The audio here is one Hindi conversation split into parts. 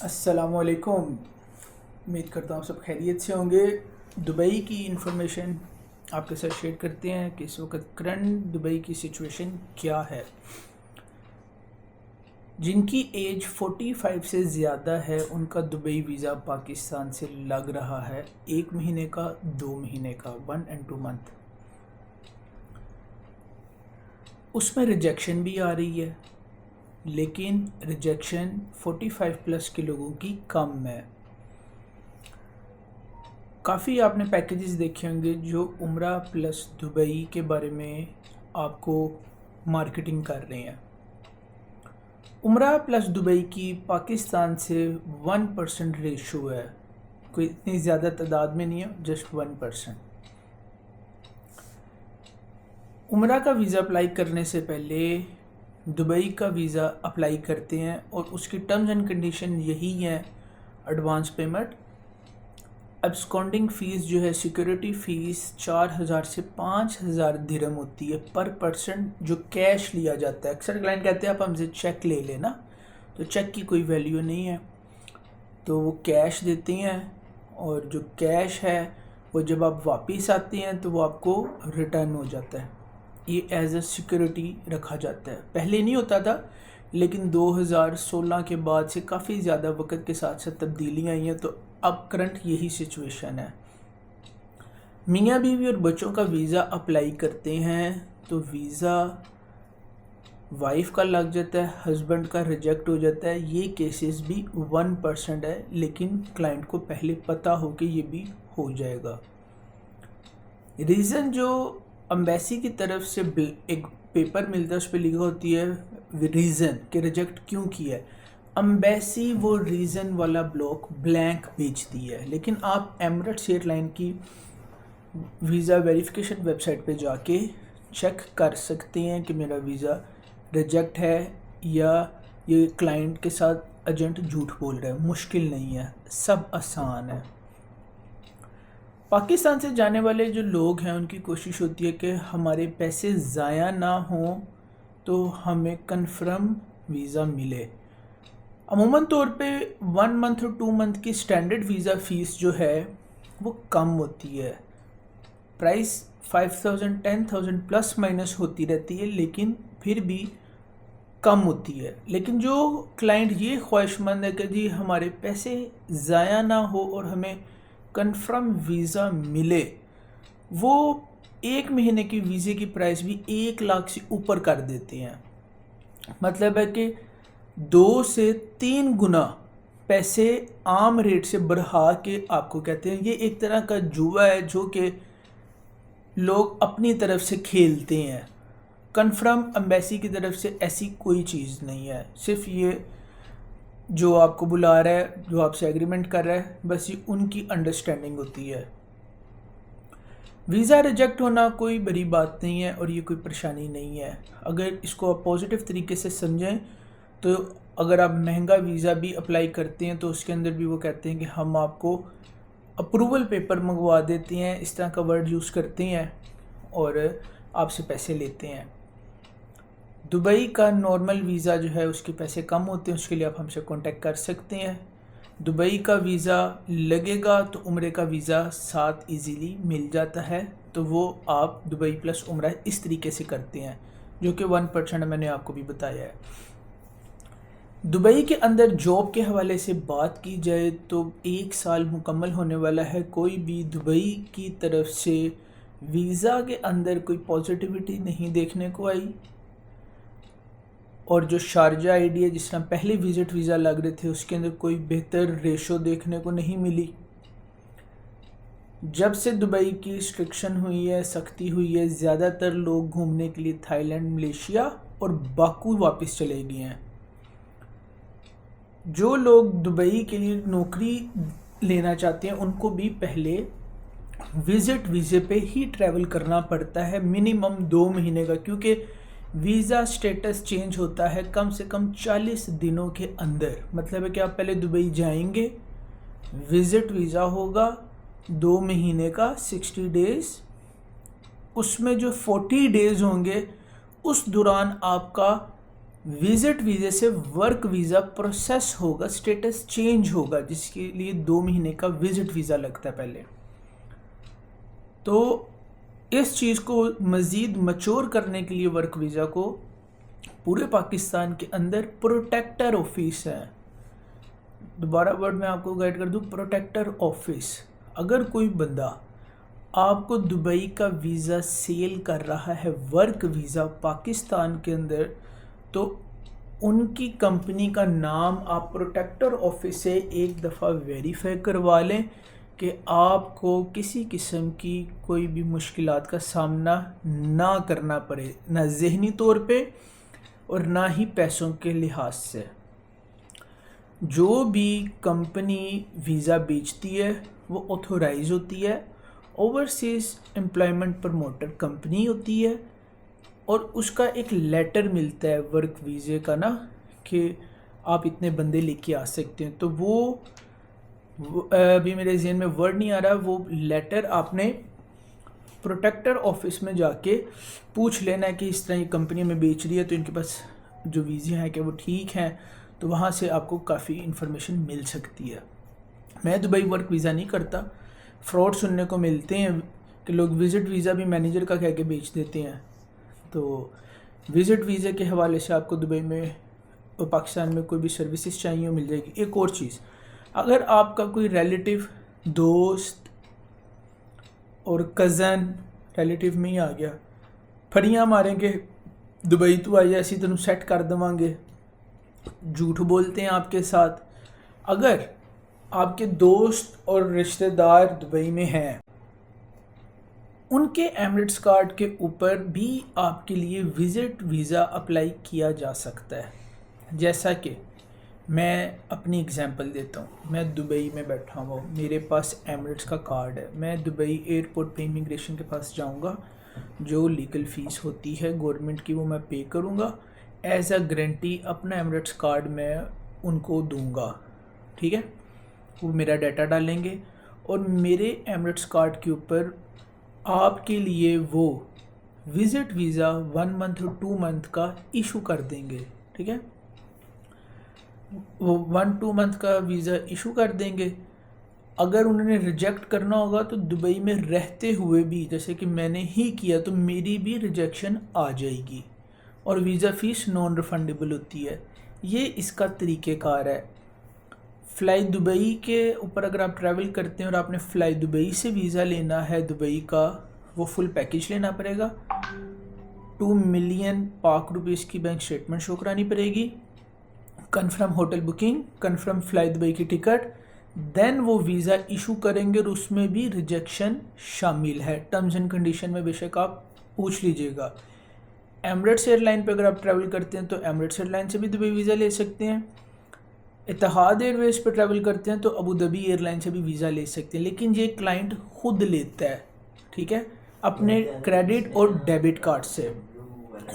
अस्सलामुअलैकुम। उम्मीद करता हूँ सब खैरियत से होंगे। दुबई की इंफॉर्मेशन आपके साथ शेयर करते हैं कि इस वक्त करंट दुबई की सिचुएशन क्या है। जिनकी एज 45 से ज़्यादा है उनका दुबई वीज़ा पाकिस्तान से लग रहा है 1 महीने का, 2 महीने का, 1 and 2 मंथ। उसमें रिजेक्शन भी आ रही है, लेकिन रिजेक्शन 45 प्लस के लोगों की कम है। काफ़ी आपने पैकेजेस देखे होंगे जो उम्रा प्लस दुबई के बारे में आपको मार्केटिंग कर रहे हैं। उम्रा प्लस दुबई की पाकिस्तान से 1% रेशो है, कोई इतनी ज़्यादा तादाद में नहीं है, जस्ट 1%। उम्रा का वीज़ा अप्लाई करने से पहले दुबई का वीज़ा अप्लाई करते हैं और उसकी टर्म्स एंड कंडीशन यही है। एडवांस पेमेंट, अब्सकॉन्डिंग फ़ीस जो है, सिक्योरिटी फ़ीस 4000 से 5000 दिरहम होती है पर पर्सन, जो कैश लिया जाता है। अक्सर क्लाइंट कहते हैं आप हमसे चेक ले लेना, तो चेक की कोई वैल्यू नहीं है, तो वो कैश देती हैं और जो कैश है वो जब आप वापस आते हैं तो वो आपको रिटर्न हो जाता है। ये एज अ सिक्योरिटी रखा जाता है। पहले नहीं होता था, लेकिन 2016 के बाद से काफ़ी ज़्यादा वक्त के साथ साथ तब्दीलियाँ आई हैं, तो अब करंट यही सिचुएशन है। मियाँ बीवी और बच्चों का वीज़ा अप्लाई करते हैं तो वीज़ा वाइफ का लग जाता है, हस्बैंड का रिजेक्ट हो जाता है। ये केसेस भी 1% है, लेकिन क्लाइंट को पहले पता हो कि ये भी हो जाएगा। रीज़न जो एम्बेसी की तरफ से एक पेपर मिलता है, उस पर लिखा होती है रीज़न कि रिजेक्ट क्यों किया है। एम्बेसी वो रीज़न वाला ब्लॉक ब्लैंक भेजती है, लेकिन आप एमिरेट्स एयरलाइन की वीज़ा वेरिफिकेशन वेबसाइट पे जाके चेक कर सकते हैं कि मेरा वीज़ा रिजेक्ट है या ये क्लाइंट के साथ एजेंट झूठ बोल रहा है। मुश्किल नहीं है, सब आसान है। पाकिस्तान से जाने वाले जो लोग हैं उनकी कोशिश होती है कि हमारे पैसे ज़ाया ना हों, तो हमें कन्फर्म वीज़ा मिले। अमूमन तौर पे 1 मंथ और 2 मंथ की स्टैंडर्ड वीज़ा फ़ीस जो है वो कम होती है। प्राइस 5000 10,000 प्लस माइनस होती रहती है, लेकिन फिर भी कम होती है। लेकिन जो क्लाइंट ये ख्वाहिशमंद है कि जी हमारे पैसे ज़ाया ना हो और हमें कन्फर्म वीज़ा मिले, वो 1 महीने की वीज़े की प्राइस भी 1 लाख से ऊपर कर देते हैं। मतलब है कि 2 से 3 गुना पैसे आम रेट से बढ़ा के आपको कहते हैं। ये एक तरह का जुआ है जो कि लोग अपनी तरफ से खेलते हैं। कन्फर्म एम्बेसी की तरफ से ऐसी कोई चीज़ नहीं है, सिर्फ ये जो आपको बुला रहा है, जो आपसे एग्रीमेंट कर रहा है, बस ये उनकी अंडरस्टैंडिंग होती है। वीज़ा रिजेक्ट होना कोई बड़ी बात नहीं है और ये कोई परेशानी नहीं है। अगर इसको आप पॉजिटिव तरीके से समझें तो अगर आप महंगा वीज़ा भी अप्लाई करते हैं तो उसके अंदर भी वो कहते हैं कि हम आपको अप्रूवल पेपर मंगवा देते हैं, इस तरह का वर्ड यूज़ करते हैं और आपसे पैसे लेते हैं। दुबई का नॉर्मल वीज़ा जो है उसके पैसे कम होते हैं, उसके लिए आप हमसे कांटेक्ट कर सकते हैं। दुबई का वीज़ा लगेगा तो उम्रे का वीज़ा साथ इजीली मिल जाता है, तो वो आप दुबई प्लस उम्रा इस तरीके से करते हैं, जो कि 1% मैंने आपको भी बताया है। दुबई के अंदर जॉब के हवाले से बात की जाए तो 1 साल मुकम्मल होने वाला है। कोई भी दुबई की तरफ से वीज़ा के अंदर कोई पॉजिटिविटी नहीं देखने को आई, और जो शारजा आईडी है, जिस तरह पहले विज़िट वीज़ा लग रहे थे, उसके अंदर कोई बेहतर रेशो देखने को नहीं मिली। जब से दुबई की रिस्ट्रिक्शन हुई है, सख्ती हुई है, ज़्यादातर लोग घूमने के लिए थाईलैंड, मलेशिया और बाकू वापस चले गए हैं। जो लोग दुबई के लिए नौकरी लेना चाहते हैं उनको भी पहले विज़िट वीज़े पे ही ट्रैवल करना पड़ता है, मिनिमम 2 महीने का, क्योंकि वीज़ा स्टेटस चेंज होता है कम से कम 40 दिनों के अंदर। मतलब है कि आप पहले दुबई जाएंगे, विज़िट वीज़ा होगा 2 महीने का 60 डेज़, उसमें जो 40 डेज़ होंगे उस दौरान आपका विजिट वीज़े से वर्क वीज़ा प्रोसेस होगा, स्टेटस चेंज होगा, जिसके लिए 2 महीने का विजिट वीज़ा लगता है पहले। तो इस चीज़ को मज़ीद मैच्योर करने के लिए वर्क वीज़ा को पूरे पाकिस्तान के अंदर प्रोटेक्टर ऑफिस है। दोबारा वर्ड में आपको गाइड कर दूँ, प्रोटेक्टर ऑफिस। अगर कोई बंदा आपको दुबई का वीज़ा सेल कर रहा है, वर्क वीज़ा पाकिस्तान के अंदर, तो उनकी कंपनी का नाम आप प्रोटेक्टर ऑफिस से एक दफ़ा वेरीफाई करवा लें कि आपको किसी किस्म की कोई भी मुश्किलात का सामना ना करना पड़े, ना ज़हनी तौर पे और ना ही पैसों के लिहाज से। जो भी कंपनी वीज़ा बेचती है वो ऑथोराइज होती है, ओवरसीज़ एम्प्लॉयमेंट प्रमोटर कंपनी होती है, और उसका एक लेटर मिलता है वर्क वीज़े का ना, कि आप इतने बंदे लेके आ सकते हैं। तो वो अभी मेरे ज़हन में वर्ड नहीं आ रहा, वो लेटर आपने प्रोटेक्टर ऑफिस में जाके पूछ लेना है कि इस तरह ये कंपनी में बेच रही है, तो इनके पास जो वीज़े हैं कि वो ठीक हैं, तो वहाँ से आपको काफ़ी इन्फॉर्मेशन मिल सकती है। मैं दुबई वर्क वीज़ा नहीं करता, फ्रॉड सुनने को मिलते हैं कि लोग विज़िट वीज़ा भी मैनेजर का कह के बेच देते हैं। तो विज़िट वीज़े के हवाले से आपको दुबई में और पाकिस्तान में कोई भी सर्विसेज चाहिए हो मिल जाएगी। एक और चीज़, अगर आपका कोई रिलेटिव, दोस्त और कज़न, रिलेटिव में ही आ गया, फड़ियाँ मारेंगे दुबई तो आई ऐसी तुम सेट कर देवांगे, झूठ बोलते हैं आपके साथ। अगर आपके दोस्त और रिश्तेदार दुबई में हैं, उनके एमिरेट्स कार्ड के ऊपर भी आपके लिए विज़िट वीज़ा अप्लाई किया जा सकता है। जैसा कि मैं अपनी एग्जांपल देता हूँ, मैं दुबई में बैठा हुआ हूँ, मेरे पास एमिरेट्स का कार्ड है, मैं दुबई एयरपोर्ट पे इमिग्रेशन के पास जाऊँगा, जो लीगल फ़ीस होती है गवर्नमेंट की वो मैं पे करूँगा, एज अ गारंटी अपना एमिरेट्स कार्ड मैं उनको दूँगा, ठीक है। वो मेरा डाटा डालेंगे और मेरे एमिरेट्स कार्ड के ऊपर आपके लिए वो विज़िट वीज़ा 1 मंथ और 2 मंथ का इशू कर देंगे, ठीक है। वो 1-2 मंथ का वीज़ा इशू कर देंगे। अगर उन्होंने रिजेक्ट करना होगा तो दुबई में रहते हुए भी, जैसे कि मैंने ही किया, तो मेरी भी रिजेक्शन आ जाएगी और वीज़ा फ़ीस नॉन रिफंडेबल होती है। ये इसका तरीक़ेकार है। फ़्लाई दुबई के ऊपर अगर आप ट्रैवल करते हैं और आपने फ़्लाई दुबई से वीज़ा लेना है दुबई का, वो फुल पैकेज लेना पड़ेगा। 2 मिलियन पाक रुपीज़ की बैंक स्टेटमेंट शो करानी पड़ेगी, confirm hotel booking, confirm fly Dubai की टिकट, देन वो वीज़ा इशू करेंगे और उसमें भी रिजेक्शन शामिल है। टर्म्स एंड कंडीशन में बेशक आप पूछ लीजिएगा। एमिरेट्स एयरलाइन पे अगर आप ट्रैवल करते हैं तो एमिरेट्स एयरलाइन से भी दुबई वीज़ा ले सकते हैं। इत्तेहाद एयरवेज़ पे ट्रैवल करते हैं तो अबू धाबी एयरलाइन से भी वीज़ा ले सकते हैं, लेकिन ये क्लाइंट खुद लेता है, ठीक है, अपने क्रेडिट और डेबिट कार्ड से।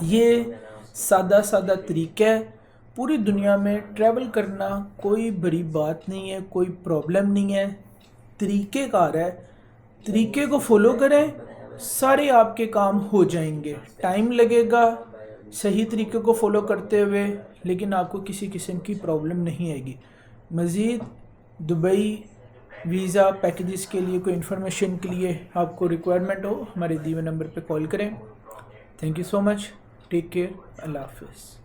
ये सादा सादा तरीका है। पूरी दुनिया में ट्रैवल करना कोई बड़ी बात नहीं है, कोई प्रॉब्लम नहीं है, तरीक़ेकार है। तरीके को फॉलो करें, सारे आपके काम हो जाएंगे। टाइम लगेगा सही तरीके को फॉलो करते हुए, लेकिन आपको किसी किस्म की प्रॉब्लम नहीं आएगी। मज़ीद दुबई वीज़ा पैकेजेस के लिए कोई इन्फॉर्मेशन के लिए आपको रिक्वायरमेंट हो, हमारे दिए हुए नंबर पे कॉल करें। Thank you so much, take care, Allah हाफ़िज़।